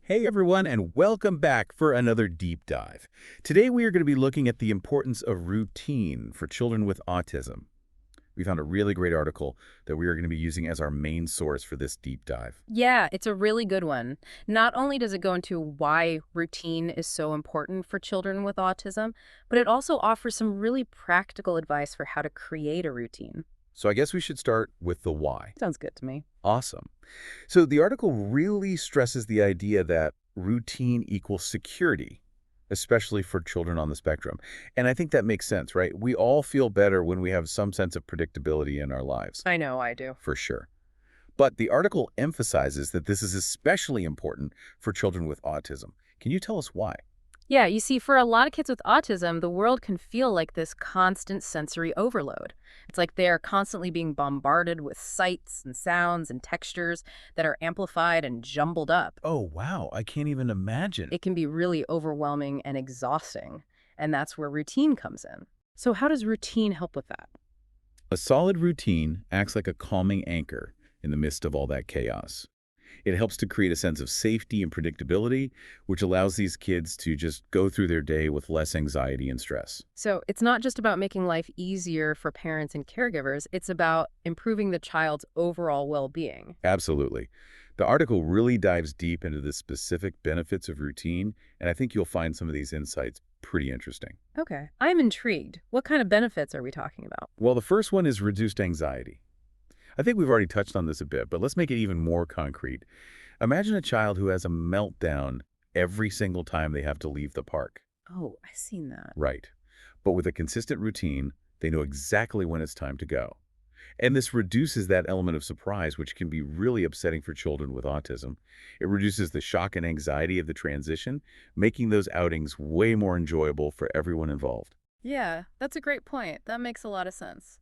Hey everyone, and welcome back for another deep dive. Today we are going to be looking at the importance of routine for children with autism. We found a really great article that we are going to be using as our main source for this deep dive. Yeah, it's a really good one. Not only does it go into why routine is so important for children with autism, but it also offers some really practical advice for how to create a routine. So I guess we should start with the why. Sounds good to me. Awesome. So the article really stresses the idea that routine equals security, especially for children on the spectrum. And I think that makes sense, right? We all feel better when we have some sense of predictability in our lives, I know, I do. for sure. But the article emphasizes that this is especially important for children with autism. Can you tell us why? Yeah, you see, for a lot of kids with autism, the world can feel like this constant sensory overload. It's like they're constantly being bombarded with sights and sounds and textures that are amplified and jumbled up. Oh, wow. I can't even imagine. It can be really overwhelming and exhausting, and that's where routine comes in. So how does routine help with that? A solid routine acts like a calming anchor in the midst of all that chaos. It helps to create a sense of safety and predictability, which allows these kids to just go through their day with less anxiety and stress. So it's not just about making life easier for parents and caregivers, it's about improving the child's overall well-being. Absolutely. The article really dives deep into the specific benefits of routine, and I think you'll find some of these insights pretty interesting. Okay, I'm intrigued. What kind of benefits are we talking about? Well, the first one is reduced anxiety. I think we've already touched on this a bit, but let's make it even more concrete. Imagine a child who has a meltdown every single time they have to leave the park. Oh, I've seen that. Right. But with a consistent routine, they know exactly when it's time to go. And this reduces that element of surprise, which can be really upsetting for children with autism. It reduces the shock and anxiety of the transition, making those outings way more enjoyable for everyone involved. Yeah, that's a great point. That makes a lot of sense.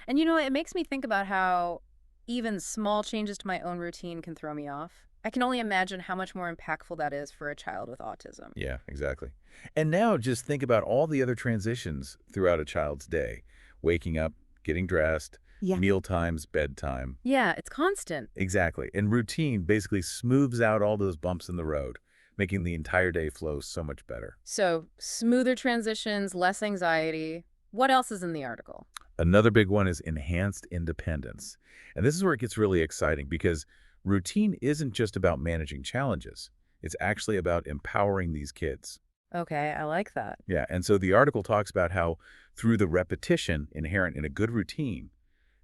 And you know, it makes me think about how even small changes to my own routine can throw me off. I can only imagine how much more impactful that is for a child with autism. Yeah, exactly. And now just think about all the other transitions throughout a child's day. Waking up, getting dressed, Yeah. meal times, bedtime. Yeah, it's constant. Exactly. And routine basically smooths out all those bumps in the road, making the entire day flow so much better. So, smoother transitions, less anxiety. What else is in the article? Another big one is enhanced independence. And this is where it gets really exciting because routine isn't just about managing challenges. It's actually about empowering these kids. Okay, I like that. Yeah, and so the article talks about how through the repetition inherent in a good routine,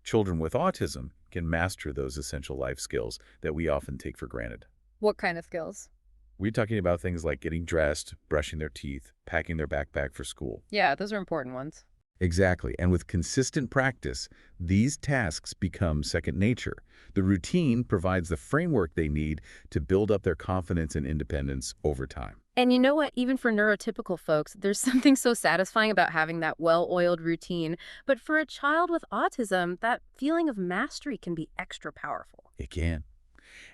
children with autism can master those essential life skills that we often take for granted. What kind of skills? We're talking about things like getting dressed, brushing their teeth, packing their backpack for school. Yeah, those are important ones. Exactly. And with consistent practice, these tasks become second nature. The routine provides the framework they need to build up their confidence and independence over time. And you know what? Even for neurotypical folks, there's something so satisfying about having that well-oiled routine. But for a child with autism, that feeling of mastery can be extra powerful. It can.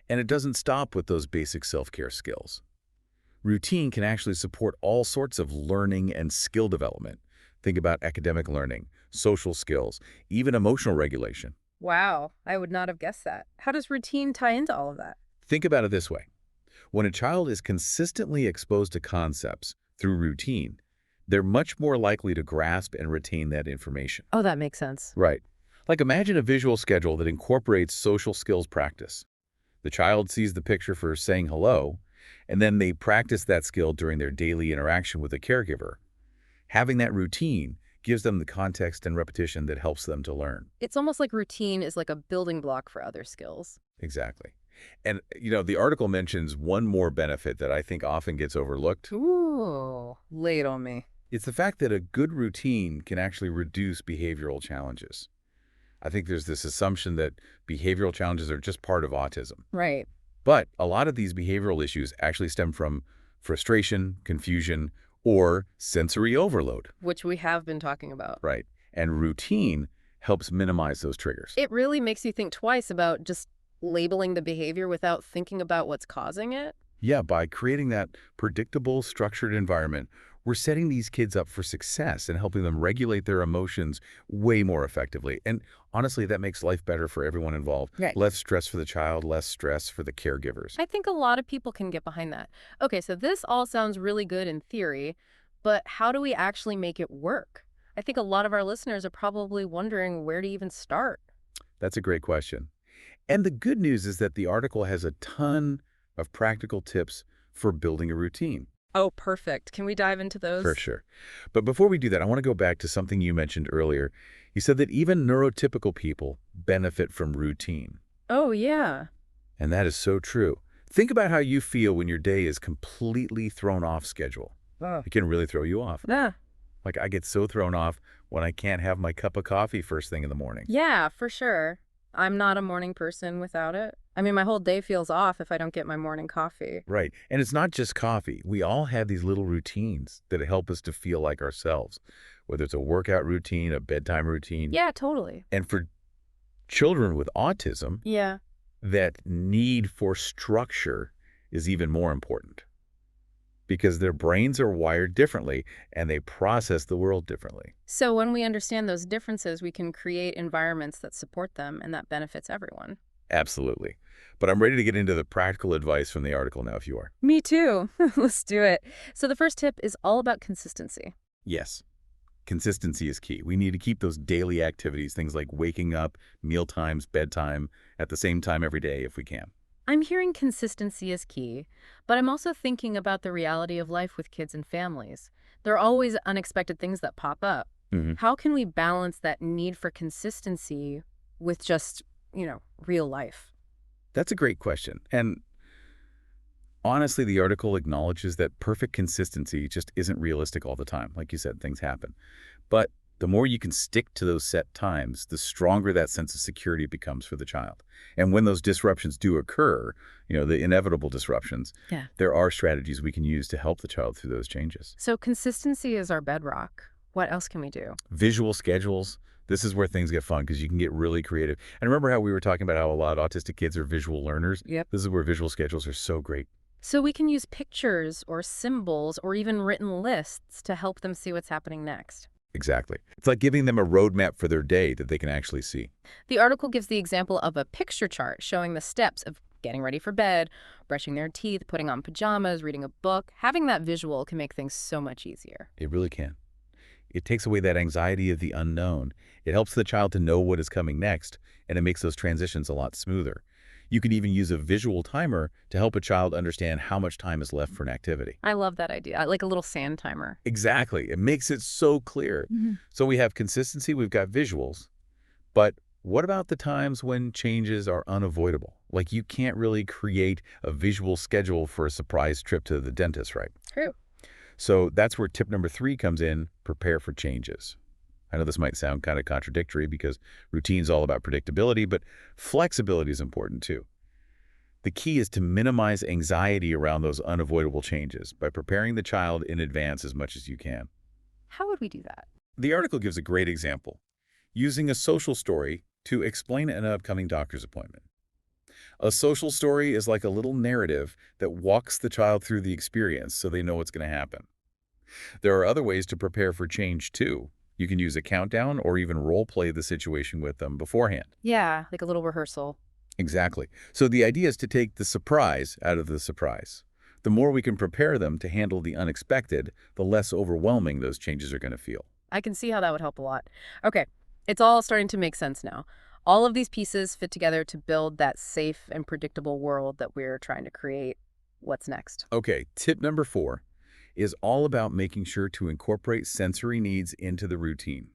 And it doesn't stop with those basic self-care skills. Routine can actually support all sorts of learning and skill development. Think about academic learning, social skills, even emotional regulation. Wow, I would not have guessed that. How does routine tie into all of that? Think about it this way. When a child is consistently exposed to concepts through routine, they're much more likely to grasp and retain that information. Oh, that makes sense. Right. Like imagine a visual schedule that incorporates social skills practice. The child sees the picture for saying hello, and then they practice that skill during their daily interaction with a caregiver. Having that routine gives them the context and repetition that helps them to learn. It's almost like routine is like a building block for other skills. Exactly. And, the article mentions one more benefit that I think often gets overlooked. Ooh, lay it on me. It's the fact that a good routine can actually reduce behavioral challenges. I think there's this assumption that behavioral challenges are just part of autism. Right. But a lot of these behavioral issues actually stem from frustration, confusion, or sensory overload. Which we have been talking about. Right. And routine helps minimize those triggers. It really makes you think twice about just labeling the behavior without thinking about what's causing it. Yeah, by creating that predictable, structured environment, we're setting these kids up for success and helping them regulate their emotions way more effectively. And honestly, that makes life better for everyone involved. Right. Less stress for the child, less stress for the caregivers. I think a lot of people can get behind that. Okay, so this all sounds really good in theory, but how do we actually make it work? I think a lot of our listeners are probably wondering where to even start. That's a great question. And the good news is that the article has a ton of practical tips for building a routine. Oh, perfect. Can we dive into For those? sure. But before we do that, I want to go back to something you mentioned earlier. You said that even neurotypical people benefit from routine. Oh, yeah. And that is so true. Think about how you feel when your day is completely thrown off schedule. Oh. It can really throw you off. Yeah. Like I get so thrown off when I can't have my cup of coffee first thing in the morning. Yeah, for sure. I'm not a morning person without it. I mean, my whole day feels off if I don't get my morning coffee. Right. And it's not just coffee. We all have these little routines that help us to feel like ourselves, whether it's a workout routine, a bedtime routine. Yeah, totally. And for children with autism, Yeah. that need for structure is even more important because their brains are wired differently and they process the world differently. So when we understand those differences, we can create environments that support them and that benefits everyone. Absolutely. But I'm ready to get into the practical advice from the article now if you are. Me too. Let's do it. So the first tip is all about consistency. Yes. Consistency is key. We need to keep those daily activities, things like waking up, meal times, bedtime, at the same time every day if we can. I'm hearing consistency is key, but I'm also thinking about the reality of life with kids and families. There are always unexpected things that pop up. hmm How can we balance that need for consistency with just, real life? That's a great question. And honestly, the article acknowledges that perfect consistency just isn't realistic all the time. Like you said, things happen. But the more you can stick to those set times, the stronger that sense of security becomes for the child. And when those disruptions do occur, the inevitable disruptions, Yeah. there are strategies we can use to help the child through those changes. So consistency is our bedrock. What else can we do? Visual schedules, this is where things get fun because you can get really creative. And remember how we were talking about how a lot of autistic kids are visual learners? Yep. This is where visual schedules are so great. So we can use pictures or symbols or even written lists to help them see what's happening next. Exactly. It's like giving them a roadmap for their day that they can actually see. The article gives the example of a picture chart showing the steps of getting ready for bed, brushing their teeth, putting on pajamas, reading a book. Having that visual can make things so much easier. It really can. It takes away that anxiety of the unknown. It helps the child to know what is coming next, and it makes those transitions a lot smoother. You can even use a visual timer to help a child understand how much time is left for an activity. I love that idea, like a little sand timer. Exactly. It makes it so clear. Mhm. So we have consistency, we've got visuals, but what about the times when changes are unavoidable? Like you can't really create a visual schedule for a surprise trip to the dentist, right? True. So that's where tip number 3 comes in, prepare for changes. I know this might sound kind of contradictory because routine's all about predictability, but flexibility is important too. The key is to minimize anxiety around those unavoidable changes by preparing the child in advance as much as you can. How would we do that? The article gives a great example, using a social story to explain an upcoming doctor's appointment. A social story is like a little narrative that walks the child through the experience so they know what's going to happen. There are other ways to prepare for change too. You can use a countdown or even role play the situation with them beforehand. Yeah, like a little rehearsal. Exactly. So the idea is to take the surprise out of the surprise. The more we can prepare them to handle the unexpected, the less overwhelming those changes are going to feel. I can see how that would help a lot. Okay, it's all starting to make sense now. All of these pieces fit together to build that safe and predictable world that we're trying to create. What's next? Okay, tip number 4 is all about making sure to incorporate sensory needs into the routine.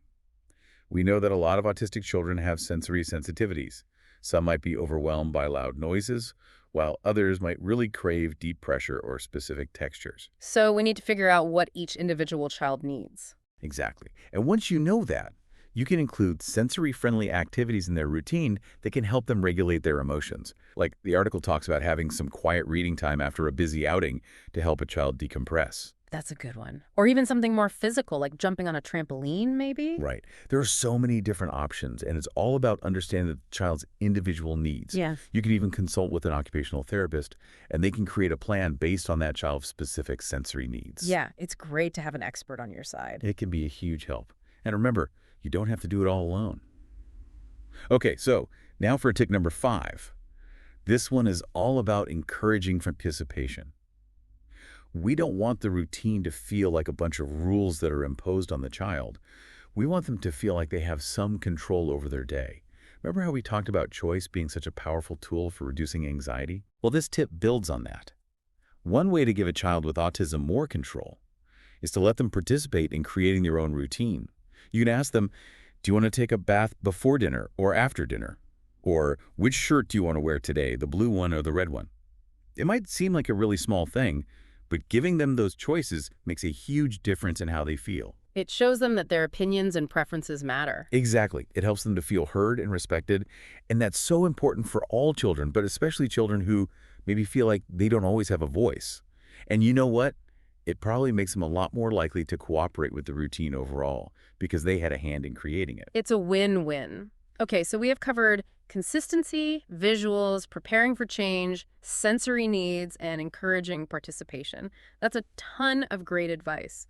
We know that a lot of autistic children have sensory sensitivities. Some might be overwhelmed by loud noises, while others might really crave deep pressure or specific textures. So we need to figure out what each individual child needs. Exactly. And once you know that, you can include sensory-friendly activities in their routine that can help them regulate their emotions. Like the article talks about having some quiet reading time after a busy outing to help a child decompress. That's a good one. Or even something more physical, like jumping on a trampoline, maybe? Right. There are so many different options, and it's all about understanding the child's individual needs. Yeah. You can even consult with an occupational therapist, and they can create a plan based on that child's specific sensory needs. Yeah, it's great to have an expert on your side. It can be a huge help. And remember, you don't have to do it all alone. Okay, so now for tick number 5. This one is all about encouraging participation. We don't want the routine to feel like a bunch of rules that are imposed on the child. We want them to feel like they have some control over their day. Remember how we talked about choice being such a powerful tool for reducing anxiety? Well, this tip builds on that. One way to give a child with autism more control is to let them participate in creating their own routine. You can ask them, do you want to take a bath before dinner or after dinner? Or which shirt do you want to wear today, the blue one or the red one? It might seem like a really small thing, but giving them those choices makes a huge difference in how they feel. It shows them that their opinions and preferences matter. Exactly. It helps them to feel heard and respected, and that's so important for all children, but especially children who maybe feel like they don't always have a voice. And you know what? It probably makes them a lot more likely to cooperate with the routine overall because they had a hand in creating it. It's a win-win. Okay, so we have covered consistency, visuals, preparing for change, sensory needs, and encouraging participation. That's a ton of great advice.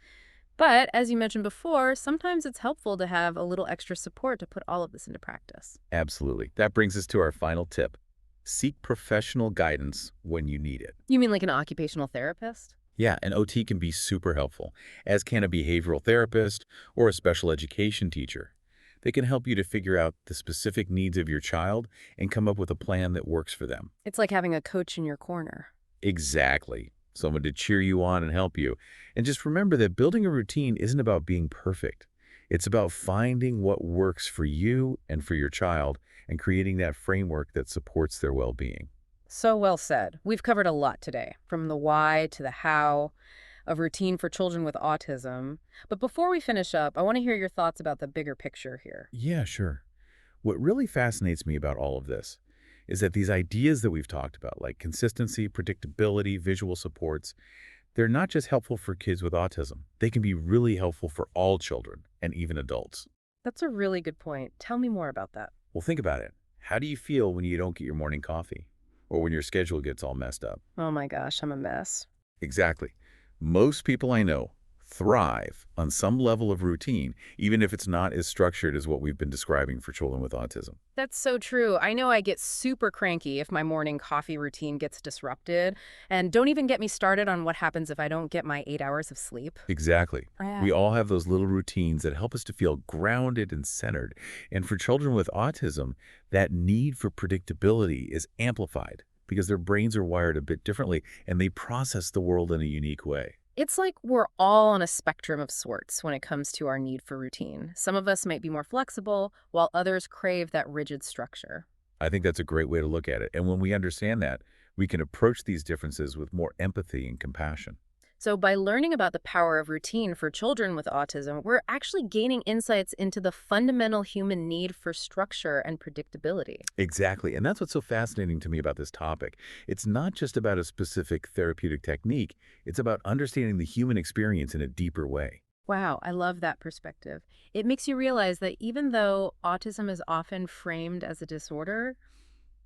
But as you mentioned before, sometimes it's helpful to have a little extra support to put all of this into practice. Absolutely. That brings us to our final tip. Seek professional guidance when you need it. You mean like an occupational therapist? Yeah, an OT can be super helpful, as can a behavioral therapist or a special education teacher. They can help you to figure out the specific needs of your child and come up with a plan that works for them. It's like having a coach in your corner. Exactly. Someone to cheer you on and help you. And just remember that building a routine isn't about being perfect. It's about finding what works for you and for your child and creating that framework that supports their well-being. So well said. We've covered a lot today, from the why to the how of routine for children with autism. But before we finish up, I want to hear your thoughts about the bigger picture here. Yeah, sure. What really fascinates me about all of this is that these ideas that we've talked about, like consistency, predictability, visual supports, they're not just helpful for kids with autism. They can be really helpful for all children and even adults. That's a really good point. Tell me more about that. Well, think about it. How do you feel when you don't get your morning coffee? Or when your schedule gets all messed up? Oh my gosh, I'm a mess. Exactly. Most people I know thrive on some level of routine, even if it's not as structured as what we've been describing for children with autism. That's so true. I know I get super cranky if my morning coffee routine gets disrupted. And don't even get me started on what happens if I don't get my 8 hours of sleep. Exactly. Yeah. We all have those little routines that help us to feel grounded and centered. And for children with autism, that need for predictability is amplified because their brains are wired a bit differently and they process the world in a unique way. It's like we're all on a spectrum of sorts when it comes to our need for routine. Some of us might be more flexible, while others crave that rigid structure. I think that's a great way to look at it. And when we understand that, we can approach these differences with more empathy and compassion. So by learning about the power of routine for children with autism, we're actually gaining insights into the fundamental human need for structure and predictability. Exactly. And that's what's so fascinating to me about this topic. It's not just about a specific therapeutic technique. It's about understanding the human experience in a deeper way. Wow, I love that perspective. It makes you realize that even though autism is often framed as a disorder,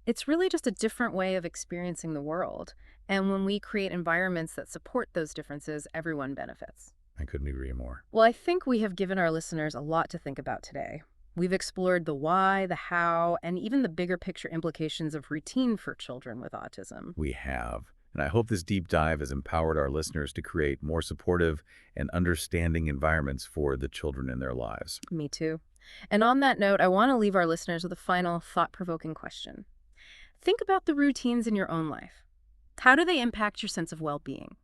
it's really just a different way of experiencing the world. And when we create environments that support those differences, everyone benefits. I couldn't agree more. Well, I think we have given our listeners a lot to think about today. We've explored the why, the how, and even the bigger picture implications of routine for children with autism. We have. And I hope this deep dive has empowered our listeners to create more supportive and understanding environments for the children in their lives. Me too. And on that note, I want to leave our listeners with a final thought-provoking question. Think about the routines in your own life. How do they impact your sense of well-being?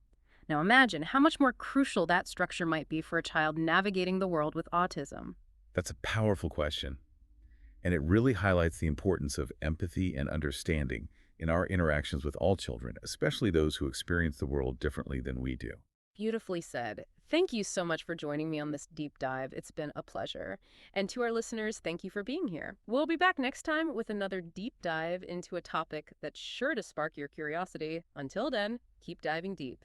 Now imagine how much more crucial that structure might be for a child navigating the world with autism. That's a powerful question. And it really highlights the importance of empathy and understanding in our interactions with all children, especially those who experience the world differently than we do. Beautifully said. Thank you so much for joining me on this deep dive. It's been a pleasure. And to our listeners, thank you for being here. We'll be back next time with another deep dive into a topic that's sure to spark your curiosity. Until then, keep diving deep.